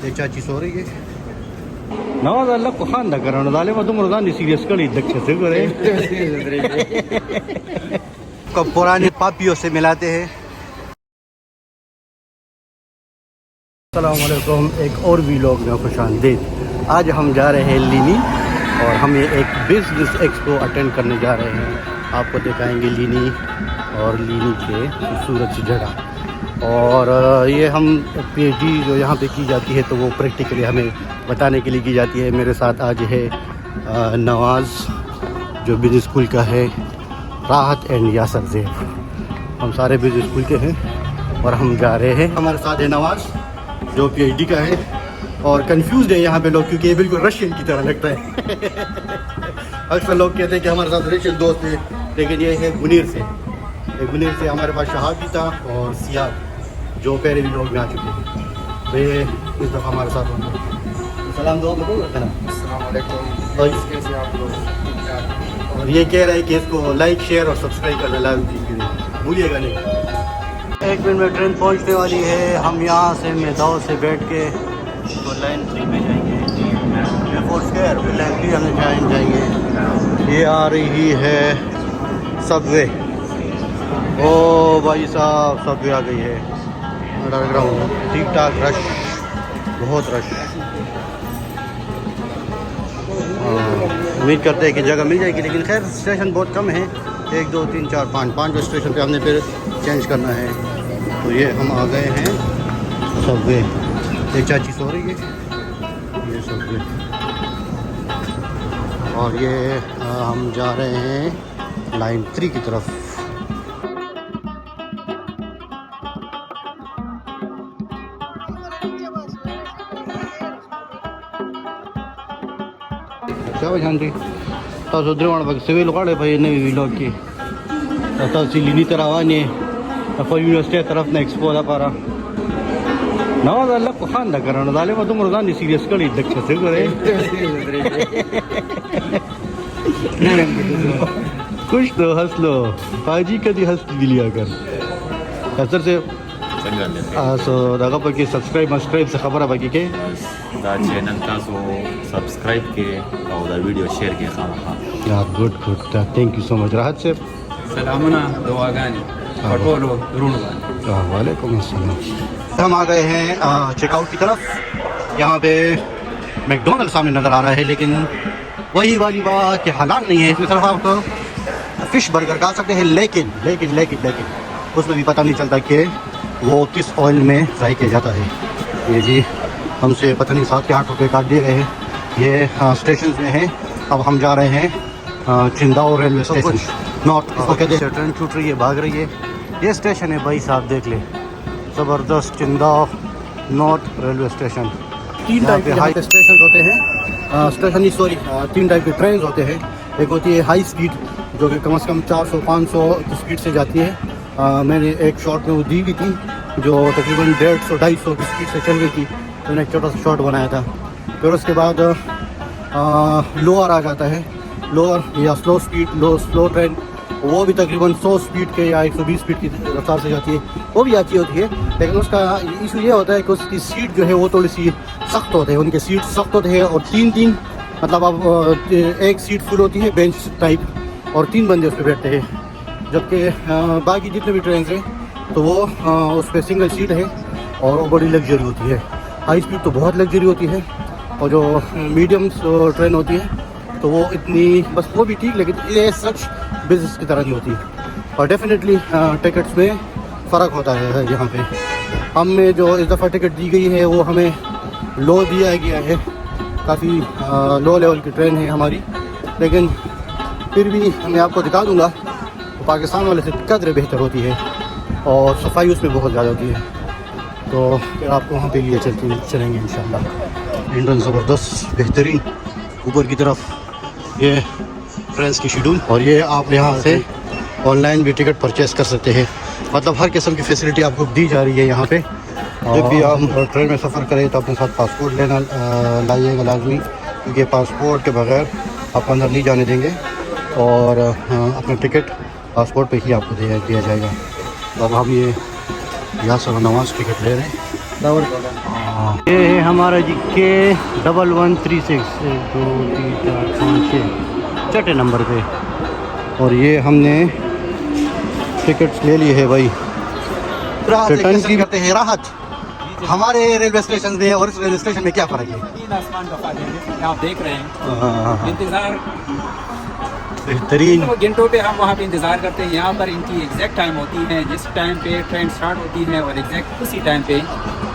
ये चाची सो रही है नवाज अल्लाह को खान कर डाले तुम रोजान सीरियस कड़ी दक्षे से करे को पुराने पापियों से मिलाते हैं। अस्सलाम वालेकुम, एक और व्लॉग में खुशामदीद। आज हम जा रहे हैं लीनी और हम ये एक बिजनेस एक्सपो अटेंड करने जा रहे हैं। आपको दिखाएंगे लीनी और लीनी के खूबसूरत सी जगह। और ये हम पीएचडी जो यहाँ पे की जाती है तो वो प्रैक्टिकली हमें बताने के लिए की जाती है। मेरे साथ आज है नवाज़ जो बिजनेस स्कूल का है, राहत एंड यासर ज़ेब। हम सारे बिजनेस स्कूल के हैं और हम जा रहे हैं। हमारे साथ है नवाज़ जो पीएचडी का है और कंफ्यूज है यहाँ पे लोग क्योंकि ये बिल्कुल रशियन की तरह लगता है। अक्सर लोग कहते हैं कि हमारे साथ रशियन दोस्त है, लेकिन ये है मुनीर से। मुनीर से हमारे पास शहाब भी था और सियाब जो पहले भी लोग में आ चुके हैं। तो ये इस दफ़ा हमारे साथ होंगे। सलाम दुआ करो ना। कैसे आप लोग? और ये कह रहा है कि इसको लाइक शेयर और सब्सक्राइब करना भूलिएगा नहीं। 1 मिनट में ट्रेन पहुंचने वाली है। हम यहाँ से मेदाओ से बैठ के तो लाइन 3 में जाएंगे। एयरपोर्ट स्क्वायर फिर लाइन 3 हमें जाएंगे। ये आ रही है सबवे। ओ भाई साहब, सबवे आ गई है। अंडरग्राउंड ठीक ठाक रश, बहुत रश। उम्मीद करते हैं कि जगह मिल जाएगी, लेकिन खैर स्टेशन बहुत कम है। 1 2 3 4 5 स्टेशन पे हमने फिर चेंज करना है। तो ये हम आ गए हैं सबवे। एक चाची सो रही है, ये सबवे। और ये हम जा रहे हैं लाइन 3 की तरफ। क्या जानती सिविल गाड़े भाई नवी व्लॉग की लीनी तरह आवानी यूनिवर्सिटी तरफ ने एक्सपो पारा नवाज अल्लाह को खान कर डाले तुम रोजान सीरियस कड़ी दक्षे से करे कुछ तो हंस लो पाजी कभी हंस लिया कर असर से सो दागा पर कि सब्सक्राइब से खबर है बाकी के दा चैनल का सो सब्सक्राइब के और दा वीडियो शेयर के खामा यार good thank you so much. राहत से सलामुना दुआगानी पटोलो रुणवान वालेकुम अस्सलाम। हम आ गए हैं चेकआउट की तरफ। यहाँ पे मैकडोनल्ड सामने नज़र आ रहा है, लेकिन वही वाली बात कि हालात नहीं है। इसमें सिर्फ आप फिश बर्गर खा सकते हैं, लेकिन उसमें भी पता नहीं चलता कि वो किस ऑयल में फ्राई किया जाता है। ये जी हमसे पता नहीं 7 के 8 रुपये काट दिए गए हैं। ये स्टेशन में है। अब हम जा रहे हैं चिंदाओ रेलवे स्टेशन नॉर्थ। इसको कहते हैं ट्रेन छूट रही है, भाग रही है। ये स्टेशन है भाई साहब, देख ले ज़बरदस्त चिंदाओ नॉर्थ रेलवे स्टेशन। 3 टाइप के हाई स्टेशन होते हैं, 3 टाइप के ट्रेन होते हैं। एक होती है हाई स्पीड जो कि कम से कम 400-500 की स्पीड से जाती है। मैंने एक शॉट में वो दी हुई थी जो तकरीबन 150-250 की स्पीड से चल रही थी। तो मैंने एक छोटा सा शॉट बनाया था। फिर उसके बाद लोअर आ जाता है, लोअर या स्लो ट्रेन, वो भी तकरीबन 100 स्पीड के या 120 स्पीड की रफ्तार से जाती है। वो भी आती होती है, लेकिन उसका इशू ये होता है कि उसकी सीट जो है वो थोड़ी सी सख्त होते हैं। उनके सीट सख्त होते हैं और 3 मतलब अब एक सीट फुल होती है बेंच टाइप और 3 बंदे उस पर बैठते हैं। जबकि बाकी जितने भी ट्रेन हैं तो वो उस पर सिंगल सीट है और वो बड़ी लग्जरी होती है। हाई स्पीड तो बहुत लग्जरी होती है और जो मीडियम ट्रेन होती है तो वो इतनी बस वो भी ठीक, लेकिन ये सच बिजनेस की तरह नहीं होती है। और डेफिनेटली टिकट्स में फ़र्क होता है। यहाँ पे हमें जो इस दफ़ा टिकट दी गई है वो हमें लो दिया गया है, काफ़ी लो लेवल की ट्रेन है हमारी, लेकिन फिर भी मैं आपको दिखा दूँगा तो पाकिस्तान वाले से कदर बेहतर होती है और सफाई उसमें बहुत ज़्यादा होती है। तो फिर आपको वहाँ पे लिए चलेंगे इंशाल्लाह। इंडियन ज़बरदस्त बेहतरीन ऊपर की तरफ ये ट्रेन की शेड्यूल। और ये आप यहाँ से ऑनलाइन भी टिकट परचेज़ कर सकते हैं। मतलब हर किस्म की फैसिलिटी आपको दी जा रही है यहाँ पे। जब भी आप ट्रेन में सफ़र करें तो अपने साथ पासपोर्ट लेना लाइएगा लाजमी, क्योंकि पासपोर्ट के बगैर आपको अंदर नहीं जाने देंगे और अपना टिकट पासपोर्ट पे ही आपको दिया जाएगा। तो अब हम ये यासर नवाज़ टिकट ले रहे हैं। हाँ ये है हमारा जी K1136 1 2 3 4 5 6 छठे नंबर पे। और ये हमने टिकट्स ले ली है भाई। रिटर्न की करते हैं राहत। हमारे रेलवे स्टेशन में और इस रेलवे स्टेशन में क्या फ़र्क है? आसमान का फर्क है, आप देख रहे हैं। इंतजार बेहतरीन। घंटों पे हम वहाँ पे इंतजार करते हैं। यहाँ पर इनकी एग्जैक्ट टाइम होती है, जिस टाइम पे ट्रेन स्टार्ट होती है और एग्जैक्ट उसी टाइम पे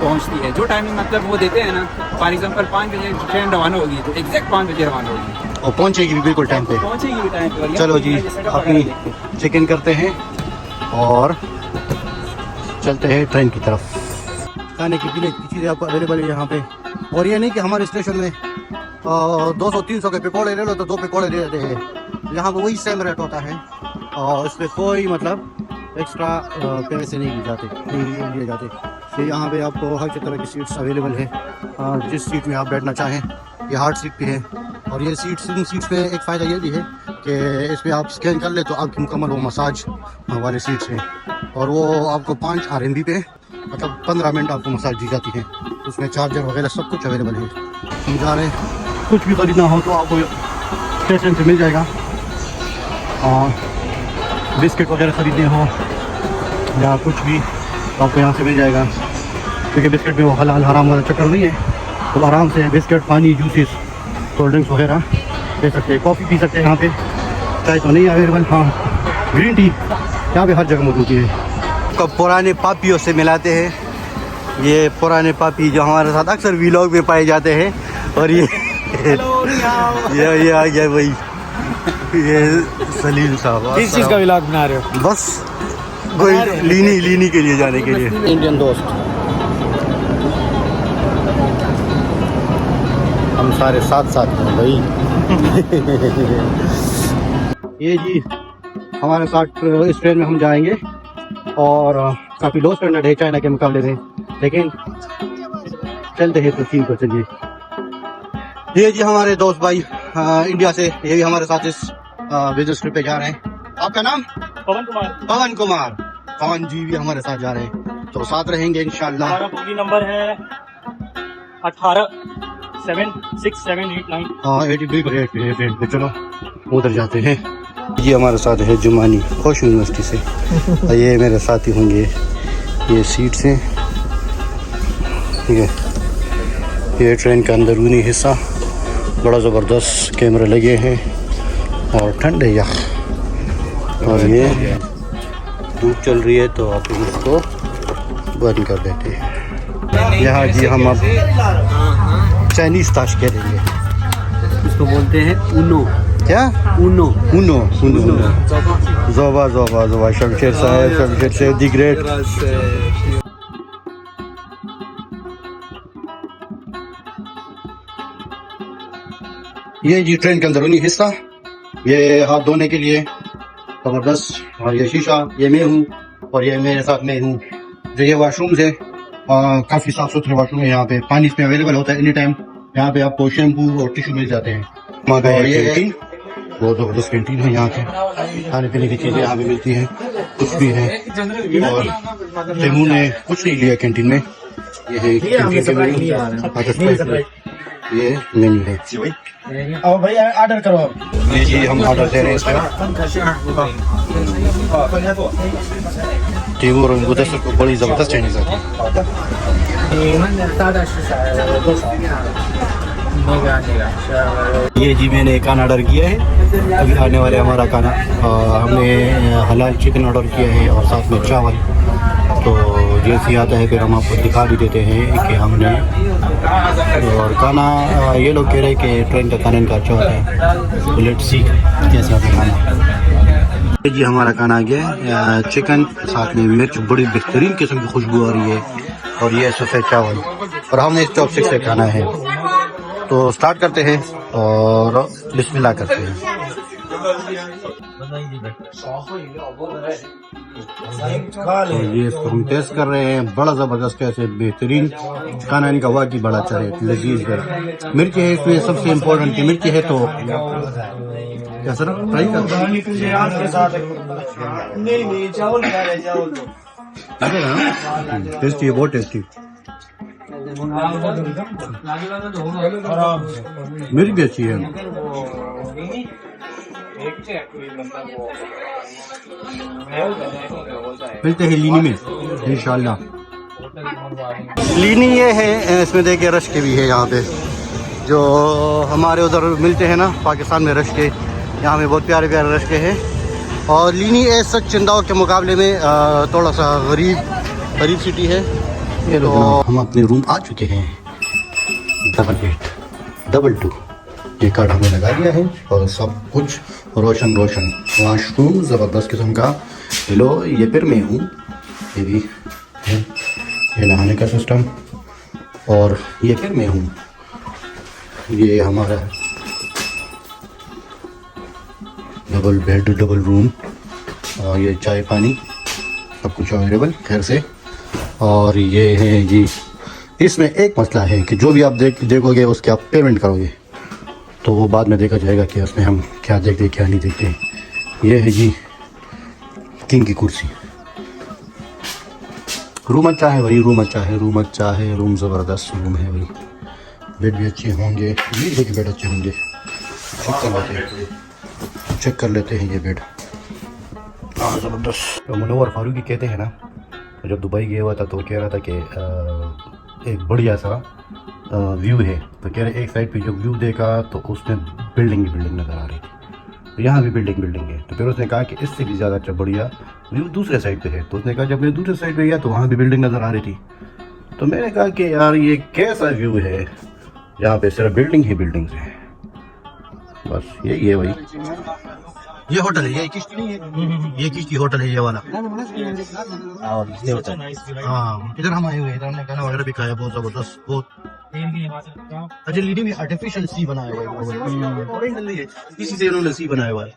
पहुँचती है। जो टाइमिंग मतलब वो देते हैं ना, फॉर एग्जांपल 5 बजे ट्रेन रवाना होगी तो एग्जैक्ट 5 बजे रवाना होगी और पहुँचेगी भी बिल्कुल टाइम पे। पहुँचेगी भी टाइम पे। चलो जी अपनी चेक इन करते हैं और चलते हैं ट्रेन की तरफ। खाने की पीने की चीज़ें आपको अवेलेबल है यहाँ पे। और ये नहीं कि हमारे स्टेशन में 200-300 के पकौड़े ले लो तो 2 पकौड़े दे देते हैं। यहाँ पर वही सेम रेट होता है और इस पर कोई मतलब एक्स्ट्रा पैसे नहीं लिए जाते। तो यहाँ पे आपको हर तरह की सीट्स अवेलेबल है। जिस सीट में आप बैठना चाहें, ये हार्ड सीट पे है। और ये सीट्स पे एक फ़ायदा ये भी है कि इस पर आप स्कैन कर ले तो आपकी मुकम्मल वो मसाज वाले सीट्स हैं। और वो आपको 5 RMB पे मतलब 15 मिनट आपको मसाज दी जाती है। उसमें चार्जर वगैरह सब कुछ अवेलेबल है। हम जा रहे हैं, कुछ भी खरीदना हो तो आपको स्टेशन से मिल जाएगा। और बिस्किट वगैरह ख़रीदने हो या कुछ भी तो आपको यहाँ से मिल जाएगा। क्योंकि बिस्किट में वो हलाल हराम वाला चक्कर नहीं है, तो आराम से बिस्किट, पानी, जूसेस, कोल्ड ड्रिंक्स वगैरह ले सकते हैं। कॉफ़ी पी सकते हैं यहाँ पे। चाय तो नहीं अवेलेबल, हाँ ग्रीन टी यहाँ पे हर जगह मौजूद है। को पुराने पापियों से मिलाते हैं। ये पुराने पापी जो हमारे साथ अक्सर व्लॉग में पाए जाते हैं। और ये आ गया भाई, ये सलीम साहब। किस चीज़ का व्लॉग बना रहे हो? बस कोई लीनी के लिए जाने के लिए। इंडियन दोस्त हम सारे साथ हैं भाई। ये जी हमारे साथ इस ट्रेन में हम जाएंगे और काफ़ी लो स्टैंडर्ड है चाइना के मुकाबले में, लेकिन चलते हैं तो ठीक हो। चलिए ये जी हमारे दोस्त भाई इंडिया से, ये भी हमारे साथ इस बिजनेस ट्रिप पे जा रहे हैं। आपका नाम? पवन कुमार। पवन जी भी हमारे साथ जा रहे हैं, तो साथ रहेंगे इंशाल्लाह। हमारा बोगी नंबर है 18 76789। हाँ 83 पे। चलो उधर जाते हैं। ये हमारे साथ है जुमानी खुश यूनिवर्सिटी से। और ये मेरे साथी होंगे। ये सीट्स हैं, ये ट्रेन का अंदरूनी हिस्सा, बड़ा ज़बरदस्त कैमरे लगे हैं और ठंड है यहाँ। और ये धूप चल रही है तो आप इसको बंद कर देते हैं। यहाँ जी हम अब चाइनीज़ ताश खेलेंगे। इसको बोलते हैं ऊनो। क्या? ऊनो। जोबा शमशेर साहब दी ग्रेट। ये जी ट्रेन के अंदरूनी हिस्सा, ये हाथ धोने के लिए जबरदस्त। और ये शीशा, ये मैं हूँ और ये मेरे साथ मैं हूँ। जो ये वाशरूम है काफ़ी साफ सुथरे वाशरूम है। यहाँ पे पानी इसमें अवेलेबल होता है एनी टाइम। यहाँ पे आपको शैम्पू और टिश्यू मिल जाते हैं। और ये कैंटीन, बहुत ज़बरदस्त कैंटीन है यहाँ पे। खाने पीने की चीज़ें यहाँ पे मिलती हैं, कुछ भी है। और तैमूर ने कुछ नहीं लिया कैंटीन में। ये है कैंटीन का मेन्यू। ये मेन्यू है। और भाई ऑर्डर करो। ये जी हम ऑर्डर दे रहे हैं इसका। तैमूर और मुदस्सिर को बड़ी ज़बरदस्त चाइनीज़ आती है। ये जी मैंने खाना ऑर्डर किया है, अभी आने वाले हमारा खाना। हमने हलाल चिकन ऑर्डर किया है और साथ में चावल। तो जैसे आता है फिर हम आपको दिखा भी देते हैं कि हमने। और खाना ये लोग कह रहे हैं कि ट्रेन का खाना इनका अच्छा होता है। लेट्स सी कैसा आता है खाना। जी हमारा खाना आ गया, चिकन साथ में मिर्च, बड़ी बेहतरीन किस्म की खुशबू आ रही है। और ये सफ़ेद चावल, और हमने इस चॉपस्टिक से खाना है। तो स्टार्ट करते हैं और बिस्मिल्लाह करते हैं। तो ये इसको हम टेस्ट कर रहे हैं, बड़ा ज़बरदस्त कैसे बेहतरीन खाना इनका वाकई बड़ा अच्छा है, लजीज है। मिर्च है इसमें सबसे इम्पोर्टेंट, मिर्च है तो कैसा ट्राई कर। टेस्टी है, बहुत टेस्टी। मिर्च भी अच्छी है। मिलते हैं लीनी में इंशाल्लाह। लीनी ये है, इसमें देखिए रश के भी है यहाँ पे, जो हमारे उधर मिलते हैं ना पाकिस्तान में रश के, यहाँ में बहुत प्यारे प्यारे रश के हैं। और लीनी ऐसा चिंदाओ के मुकाबले में थोड़ा सा गरीब सिटी है। ये तो हम अपने रूम आ चुके हैं, 8822। ये कार्ड हमने लगा दिया है और सब कुछ रोशन। वॉशरूम ज़बरदस्त किस्म का। लो ये फिर मैं हूँ, ये भी है, ये नहाने का सिस्टम। और ये फिर मैं हूँ, ये हमारा डबल बेड, डबल रूम, और ये चाय पानी सब कुछ अवेलेबल खैर से। और ये है जी, इसमें एक मसला है कि जो भी आप देखोगे उसके आप पेमेंट करोगे, तो वो बाद में देखा जाएगा कि उसमें हम क्या देखते क्या नहीं देखते। ये है जी किंग की कुर्सी। रूम अच्छा है भाई, रूम ज़बरदस्त रूम है भाई। बेड भी अच्छे होंगे, ये देखिए बेड अच्छे होंगे। चेक कर लेते हैं ये बेड। हाँ ज़बरदस्त। तो मुनव्वर फारूकी कहते हैं ना, जब दुबई गया हुआ था तो कह रहा था कि एक बढ़िया सा व्यू है, तो कह रहे एक साइड पे जब व्यू देखा तो उसमें बिल्डिंग नज़र आ रही थी, तो यहाँ भी बिल्डिंग है। तो फिर उसने कहा कि इससे भी ज़्यादा अच्छा बढ़िया व्यू दूसरे साइड पे है। तो उसने कहा जब मैं दूसरे साइड पे गया तो वहाँ भी बिल्डिंग नज़र आ रही थी। तो मैंने कहा कि यार ये कैसा व्यू है, यहाँ पे सिर्फ बिल्डिंग्स हैं, बस यही है भाई। ये होटल है, ये किश्ती नहीं है, ये किश्ती होटल है ये वाला। हाँ इधर हम आए हुए हैं, इधर हमने खाना वगैरह भी खाया, बहुत ज़बरदस्त। बहुत अच्छा लीडी में आर्टिफिशियल सी बनाया हुआ है, इसी से उन्होंने सी बनाया हुआ है।